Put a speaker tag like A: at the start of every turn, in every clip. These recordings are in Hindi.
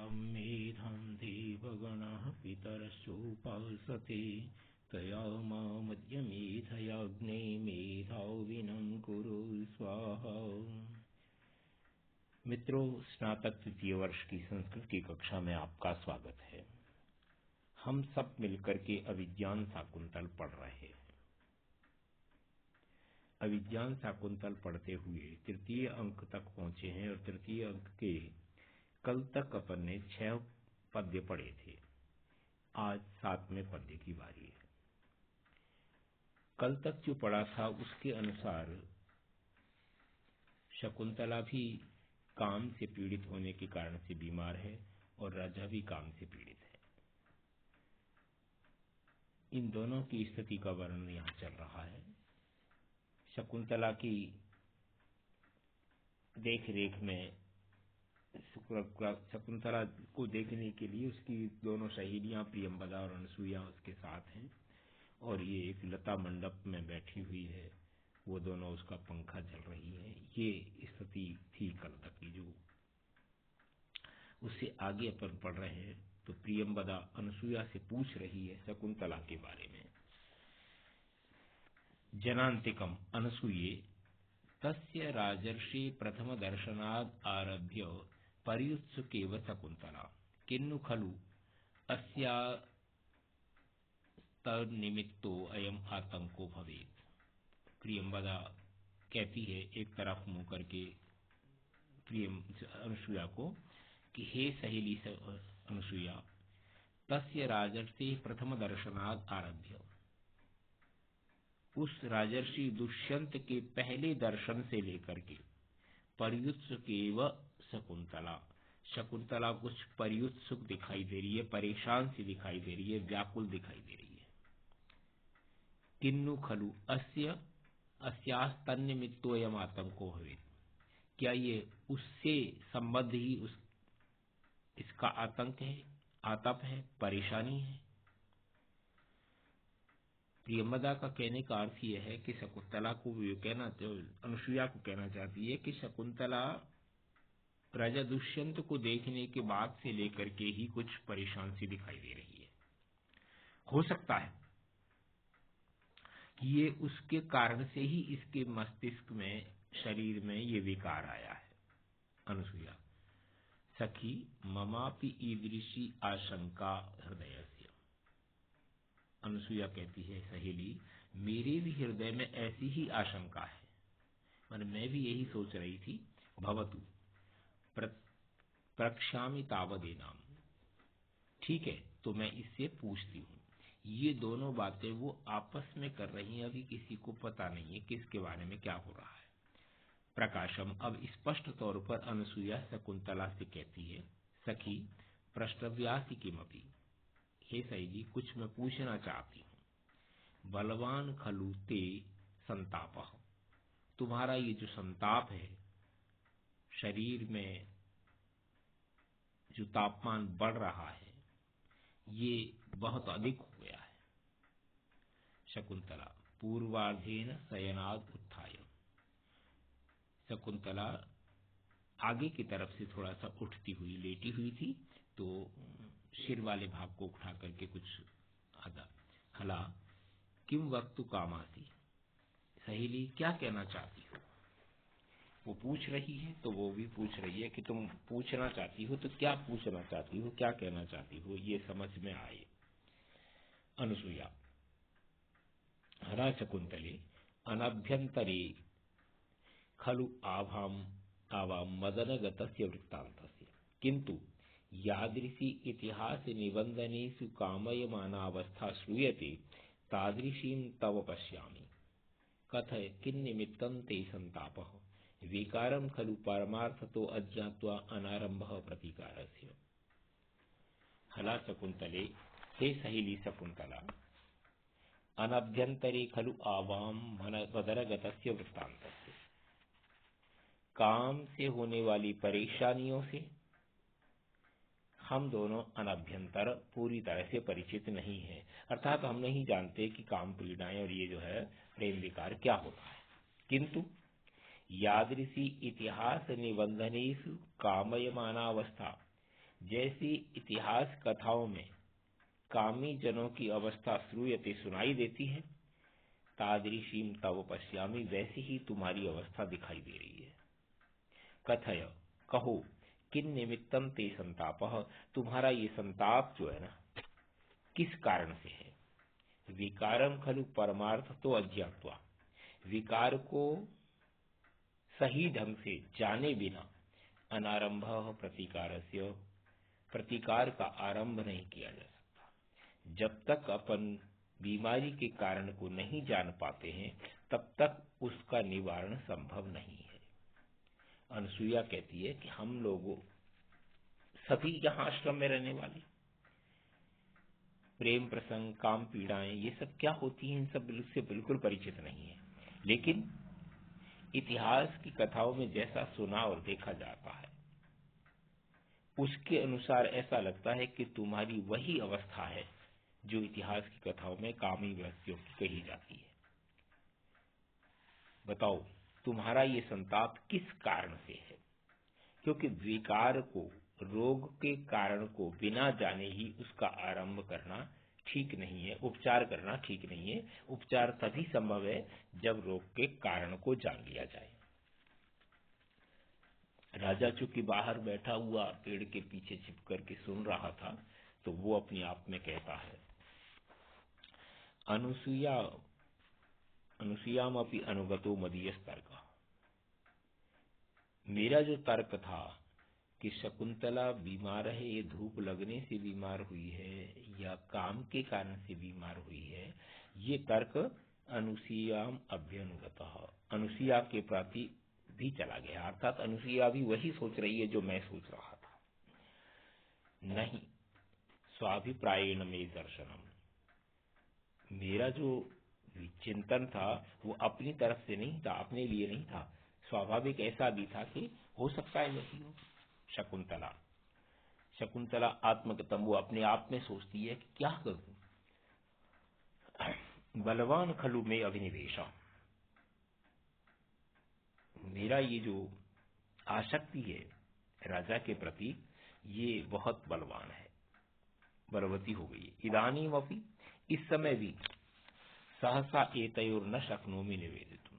A: मेधां देवगणः पितरश्चोपासते तया मामद्य मेधयाग्ने मेधाविनं कुरु स्वाहा। मित्रों, स्नातक तृतीय वर्ष की संस्कृत की कक्षा में आपका स्वागत है। हम सब मिलकर के अभिज्ञान शाकुंतल पढ़ रहे हैं। अभिज्ञान शाकुंतल पढ़ते हुए तृतीय अंक तक पहुंचे हैं और तृतीय अंक के कल तक अपन ने 6 पद्य पढ़े थे। आज 7वें पद्य की बारी है। कल तक जो पढ़ा था उसके अनुसार शकुंतला भी काम से पीड़ित होने के कारण से बीमार है और राजा भी काम से पीड़ित है। इन दोनों की स्थिति का वर्णन यहाँ चल रहा है। शकुंतला की देख रेख में शकुंतला को देखने के लिए उसकी दोनों सहेलियां प्रियंवदा और अनसुईया उसके साथ हैं और ये एक लता मंडप में बैठी हुई है। वो दोनों उसका पंखा चल रही है। ये स्थिति थी कल तक की। जो उससे आगे अपन पढ़ रहे हैं तो प्रियंवदा अनसुईया से पूछ रही है शकुंतला के बारे में। जनांतिकम अनसूये तस्य राजर्षि प्रथम दर्शनाद आरभ्य पर्युत्सुकेव शकुंतला किन्नु खलु अस्या तन्निमित्तो अयम आतंको भवेत्। प्रियंवदा कहती है एक तरफ मुंह करके अनसुईया को कि हे सहेली अनसुईया, तस्य राजर्षि प्रथम दर्शनाद आरभ्य, उस राजर्षि दुष्यंत के पहले दर्शन से लेकर के पर्युत्सुकेव शकुंतला, शकुंतला कुछ पर्युत्सुक दिखाई दे रही है, परेशान सी दिखाई दे रही है, व्याकुल दिखाई दे रही है। किन्नु खलु अस्यास्तन्निमित्तोऽयम् आतंको भवेत्, क्या ये उससे संबंध ही इसका आतंक है, आतप है, परेशानी है। प्रियंवदा का कहने का अर्थ यह है कि शकुंतला को अनसुईया को कहना चाहती है कि शकुंतला राजा दुष्यंत को देखने के बाद से लेकर के ही कुछ परेशान सी दिखाई दे रही है। हो सकता है कि ये उसके कारण से ही इसके मस्तिष्क में, शरीर में ये विकार आया है। अनसुईया सखी ममापि ईदृशी आशंका हृदयस्य, अनसुईया कहती है सहेली, मेरे भी हृदय में ऐसी ही आशंका है, मैं भी यही सोच रही थी। भवतु प्रक्ष्यामि तावदेनाम, ठीक है तो मैं इससे पूछती हूँ। ये दोनों बातें वो आपस में कर रही हैं, अभी किसी को पता नहीं है किसके बारे में क्या हो रहा है। प्रकाशम, अब स्पष्ट तौर पर अनसुईया शकुंतला से कहती है, सखी प्रष्टव्यासि किमपि, हे सहेली कुछ मैं पूछना चाहती हूँ। बलवान खलु ते संतापः, तुम्हारा ये जो संताप है, शरीर में जो तापमान बढ़ रहा है, ये बहुत अधिक हो गया है। शकुंतला पूर्वार्धेन शयनाद उत्थाय, शकुंतला आगे की तरफ से थोड़ा सा उठती हुई, लेटी हुई थी तो सिर वाले भाग को उठा करके कुछ आधा हला। किम वक्तु कामासी, सहेली क्या कहना चाहती हो। वो पूछ रही है तो वो भी पूछ रही है कि तुम पूछना चाहती हो तो क्या पूछना चाहती हो, क्या कहना चाहती हो, ये समझ में आए। अनसुईया हरा शकुंतले अनभ्यंतरे खलु आवाम मदनगतस्य वृत्तान्तस्य, किंतु यादृशी इतिहास निबंधनेषु कामयमानावस्था श्रूयते तादृशीं तव पश्यामि। कथय किन्निमित्तं ते संतापः, विकारं खलु परमार्थतो अज्ञात्वा अनारंभः प्रतीकारस्य। हला शकुंतले, हे सहेली शकुंतला, अनभ्यंतरे खलु आवाम मदनगतस्य वृत्तान्तस्य, काम से होने वाली परेशानियों से हम दोनों अनभ्यंतर पूरी तरह से परिचित नहीं है, अर्थात हम नहीं जानते कि काम पीड़ाएं और ये जो है प्रेम विकार क्या होता है। किंतु यादृशी इतिहास निबंधनेषु कामयमानावस्था, जैसी इतिहास कथाओं में कामी जनों की अवस्था श्रूयते सुनाई देती है, तादृशीम तव पश्यामि, वैसी ही तुम्हारी अवस्था दिखाई दे रही है। कथय, कहो, किन निमित्तम ते संतापः, तुम्हारा ये संताप जो है ना किस कारण से है। विकारम खलु परमार्थ तो अज्ञात्वा, विकार को सही ढंग से जाने बिना अनारंभ प्रतिकारस्य, प्रतिकार का आरंभ नहीं किया जा सकता। जब तक अपन बीमारी के कारण को नहीं जान पाते हैं तब तक उसका निवारण संभव नहीं है। अनसुईया कहती है कि हम लोगों सभी यहाँ आश्रम में रहने वाले प्रेम प्रसंग, काम पीड़ाएं, ये सब क्या होती हैं, इन सब से बिल्कुल परिचित नहीं है। लेकिन इतिहास की कथाओं में जैसा सुना और देखा जाता है उसके अनुसार ऐसा लगता है कि तुम्हारी वही अवस्था है जो इतिहास की कथाओं में कामी वृत्तियों की कही जाती है। बताओ तुम्हारा ये संताप किस कारण से है। क्योंकि विकार को, रोग के कारण को बिना जाने ही उसका आरंभ करना ठीक नहीं है, उपचार करना ठीक नहीं है। उपचार तभी संभव है जब रोग के कारण को जान लिया जाए। राजा चूंकि बाहर बैठा हुआ पेड़ के पीछे छिप करके सुन रहा था तो वो अपने आप में कहता है, अनुसुयाम अपि अनुगतो मदीयस तर्क, मेरा जो तर्क था कि शकुंतला बीमार है, ये धूप लगने से बीमार हुई है या काम के कारण से बीमार हुई है, ये तर्क अनुसुयाम अभ्यनुगतः, अनुसुईया के प्रति भी चला गया। अर्थात अनुसुईया भी वही सोच रही है जो मैं सोच रहा था। नहीं, स्वाभिप्रायेण में दर्शनम, मेरा जो चिंतन था वो अपनी तरफ से नहीं था, अपने लिए नहीं था। स्वाभाविक ऐसा भी था कि हो सकता है वही हो। शकुंतला आत्मगतम, वो अपने आप में सोचती है कि क्या करूं, बलवान खलु में अभिनिवेशा, मेरा ये जो आसक्ति है राजा के प्रति ये बहुत बलवान है, बलवती हो गई है। इदानीम अपि, इस समय भी सहसा एतयोर न शक्नोमि निवेदितुम,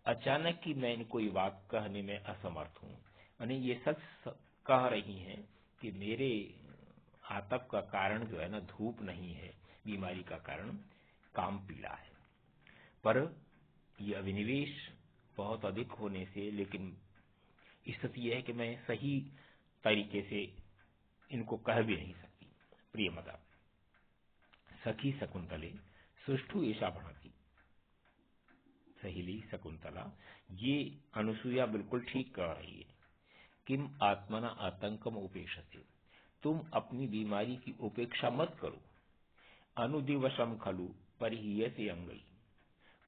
A: अचानक की मैं इनको ये बात कहने में असमर्थ हूँ। यानी ये सच कह रही हैं कि मेरे आतप का कारण जो है ना धूप नहीं है, बीमारी का कारण काम पीड़ा है। पर ये अभिनिवेश बहुत अधिक होने से, लेकिन स्थिति यह है कि मैं सही तरीके से इनको कह भी नहीं सकती। प्रियमदा सखी शकुंतले सुष्ठु ऐसा बढ़ती, सहेली शकुंतला, ये अनुसुईया बिल्कुल ठीक कह रही है। किम आत्मना आतंकम उपेक्षते, तुम अपनी बीमारी की उपेक्षा मत करो। अनुदिवसम खलु परिहीयते अंगई,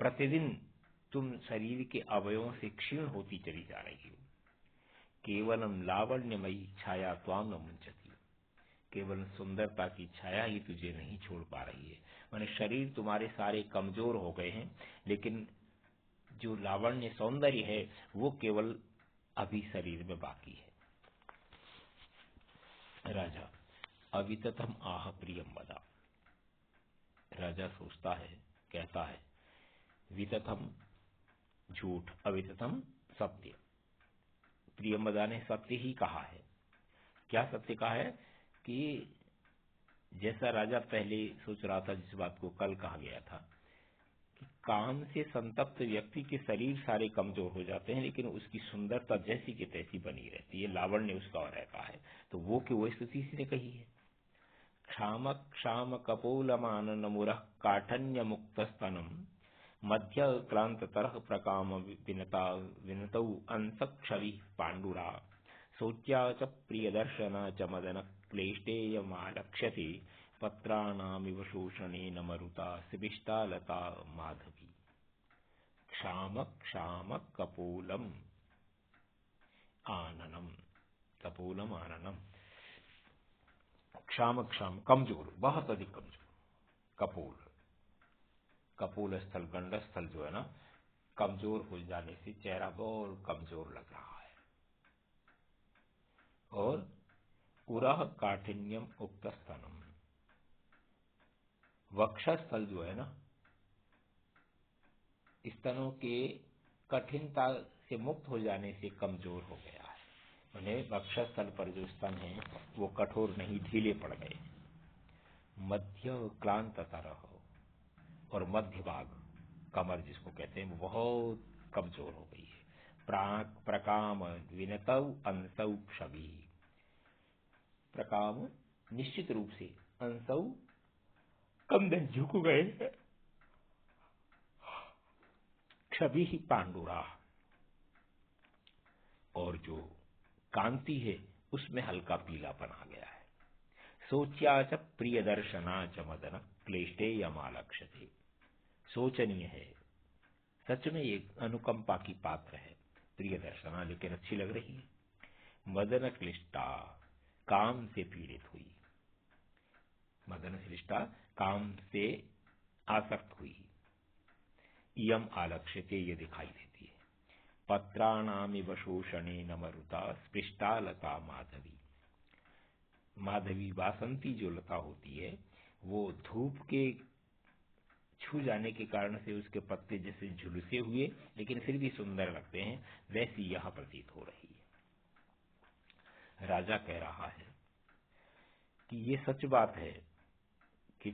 A: प्रतिदिन तुम शरीर के अवयवों से क्षीण होती चली जा रही हो। केवलम लावण्यमयी छाया त्वाम न मुंचती, केवल सुंदरता की छाया ही तुझे नहीं छोड़ पा रही है। माने शरीर तुम्हारे सारे कमजोर हो गए हैं, लेकिन जो लावण्य सौंदर्य है वो केवल अभी शरीर में बाकी है। राजा अविततम आह प्रियम वदा, राजा सोचता है, कहता है, विततम झूठ, अविततम सत्य। प्रियमदा ने सत्य ही कहा है। क्या सत्य कहा है कि जैसा राजा पहले सोच रहा था, जिस बात को कल कहा गया था कि काम से संतप्त व्यक्ति के शरीर सारे कमजोर हो जाते हैं लेकिन उसकी सुंदरता जैसी की तैसी बनी रहती है, लावण्य उसका रहता है। तो वो कि वो स्थिति इसने कही है। क्षाम कपोलमान मुरः काठन्य मुक्त स्तनम मध्य क्रांत तरह प्रकाम विनतौ अंसक्षवि पांडुरा शौच्या च प्रियदर्शना च मदन क्लेष्टेयमालक्ष्यते पत्राणामिव शोषणेन मरुता शिबिष्टा लता माधवी। क्षाम कपोलम आननम, कपोलम आननम, क्षाम कमजोर, बहुत अधिक कमजोर। कपोल, कपोल स्थल, गंड स्थल जो है ना, कमजोर हो जाने से चेहरा बहुत कमजोर लग रहा है। और उरह काठिन्यम उक्त स्तनम। वक्षस्थल जो है ना, स्तनों के कठिनता से मुक्त हो जाने से कमजोर हो गया है। उन्हें वक्षस्थल पर जो स्तन है वो कठोर नहीं, ढीले पड़ गए। मध्य क्लांत तरह, और मध्य भाग कमर जिसको कहते हैं वो बहुत कमजोर हो गई है। प्राक प्रकाम विनतौ अंसौ क्षवि। प्रकाम निश्चित रूप से, अंसौ कंधे झुक गए हैं, क्षवि पांडुरा, और जो कांति है उसमें हल्का पीलापन आ गया है। सोच्या च प्रिय दर्शना च मदन क्लेष्टे यमालक्ष्यते। सोचनीय है, सच में एक अनुकंपा की पात्र है। प्रिय दर्शना, लेकिन अच्छी लग रही है। मदन क्लिष्टा, काम से पीड़ित हुई। मदन क्लिष्टा, काम से आसक्त हुई। इयम आलक्ष्यते, ये दिखाई देती है। पत्राणामिव शोषणेन मरुता स्पृष्टा लता माधवी। माधवी वासंती जो लता होती है वो धूप के छू जाने के कारण से उसके पत्ते जैसे झुलसे हुए लेकिन फिर भी सुंदर लगते हैं, वैसी यह प्रतीत हो रही है। राजा कह रहा है कि ये सच बात है कि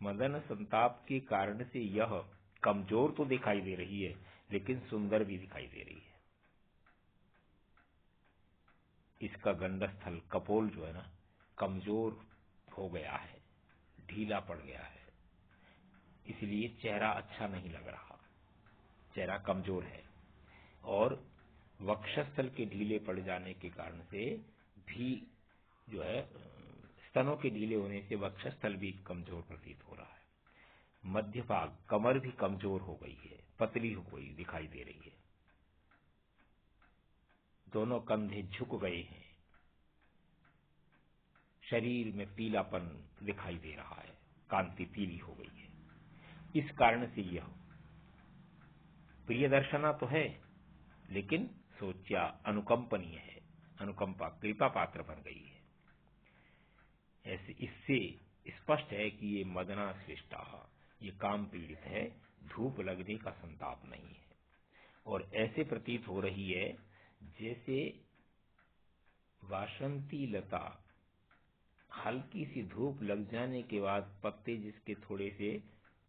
A: मदन संताप के कारण से यह कमजोर तो दिखाई दे रही है लेकिन सुंदर भी दिखाई दे रही है। इसका गंडस्थल कपोल जो है ना, कमजोर हो गया है, ढीला पड़ गया है, इसलिए चेहरा अच्छा नहीं लग रहा, चेहरा कमजोर है। और वक्षस्थल के ढीले पड़ जाने के कारण से भी जो है, स्तनों के ढीले होने से वक्षस्थल भी कमजोर प्रतीत हो रहा है। मध्य भाग कमर भी कमजोर हो गई है, पतली हो गई दिखाई दे रही है। दोनों कंधे झुक गए हैं, शरीर में पीलापन दिखाई दे रहा है, कांति पीली हो गई है। इस कारण से यह प्रिय दर्शना तो है लेकिन सोचा अनुकंपनीय है, अनुकंपा कृपा पात्र बन गई है। ऐसे इससे स्पष्ट है कि ये मदना श्रेष्ठा, ये काम पीड़ित है, धूप लगने का संताप नहीं है। और ऐसे प्रतीत हो रही है जैसे वासंती लता हल्की सी धूप लग जाने के बाद पत्ते जिसके थोड़े से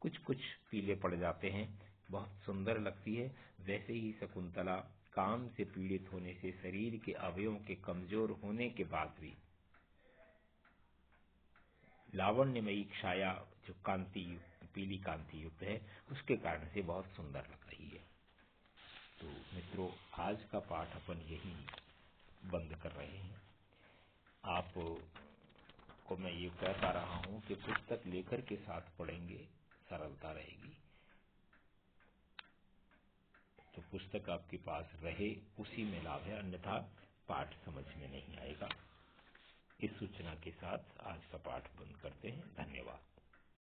A: कुछ कुछ पीले पड़ जाते हैं, बहुत सुंदर लगती है, वैसे ही शकुंतला काम से पीड़ित होने से शरीर के अवयवों के कमजोर होने के बाद भी लावण्यमयी छाया जो कांति युक्त, पीली कांति युक्त है, उसके कारण से बहुत सुंदर लग रही है। तो मित्रों, आज का पाठ अपन यही बंद कर रहे हैं। आप को मैं ये कहता रहा हूं कि पुस्तक लेकर के साथ पढ़ेंगे, सरलता रहेगी। तो पुस्तक आपके पास रहे उसी में लाभ है, अन्यथा पाठ समझ में नहीं आएगा। इस सूचना के साथ आज का पाठ बंद करते हैं। धन्यवाद।